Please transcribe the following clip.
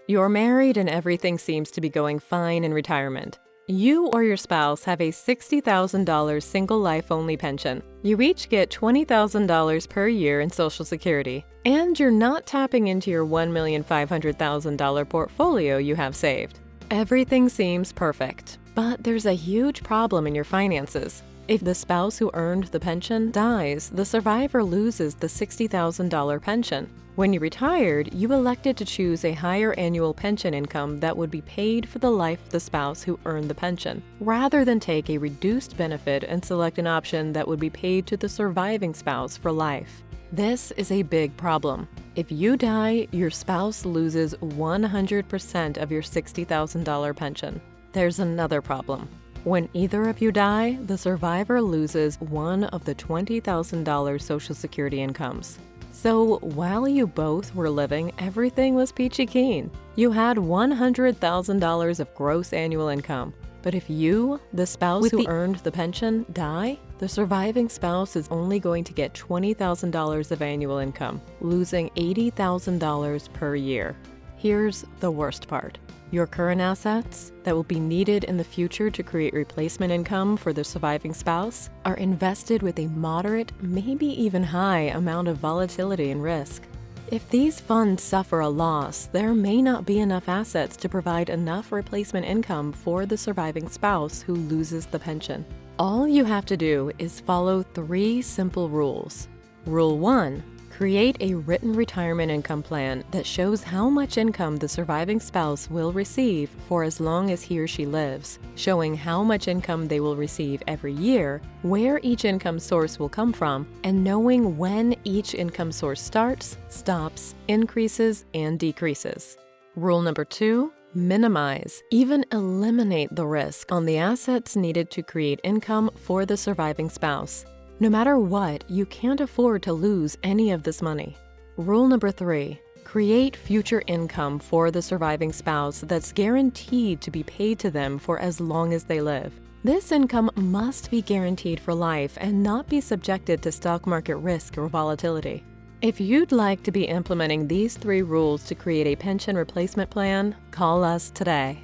You're married and everything seems to be going fine in retirement. You or your spouse have a $60,000 single life-only pension. You each get $20,000 per year in Social Security, and you're not tapping into your $1,500,000 portfolio you have saved. Everything seems perfect, but there's a huge problem in your finances. If the spouse who earned the pension dies, the survivor loses the $60,000 pension. When you retired, you elected to choose a higher annual pension income that would be paid for the life of the spouse who earned the pension, rather than take a reduced benefit and select an option that would be paid to the surviving spouse for life. This is a big problem. If you die, your spouse loses 100% of your $60,000 pension. There's another problem. When either of you die, the survivor loses one of the $20,000 Social Security incomes. So while you both were living, everything was peachy keen. You had $100,000 of gross annual income. But if you, the spouse who earned the pension, die, the surviving spouse is only going to get $20,000 of annual income, losing $80,000 per year. Here's the worst part. Your current assets that will be needed in the future to create replacement income for the surviving spouse are invested with a moderate, maybe even high amount of volatility and risk. If these funds suffer a loss, there may not be enough assets to provide enough replacement income for the surviving spouse who loses the pension. All you have to do is follow 3 simple rules. Rule 1. Create a written retirement income plan that shows how much income the surviving spouse will receive for as long as he or she lives, showing how much income they will receive every year, where each income source will come from, and knowing when each income source starts, stops, increases, and decreases. Rule number 2. Minimize, even eliminate the risk on the assets needed to create income for the surviving spouse. No matter what, you can't afford to lose any of this money. Rule number 3. Create future income for the surviving spouse that's guaranteed to be paid to them for as long as they live. This income must be guaranteed for life and not be subjected to stock market risk or volatility. If you'd like to be implementing these 3 rules to create a pension replacement plan, call us today.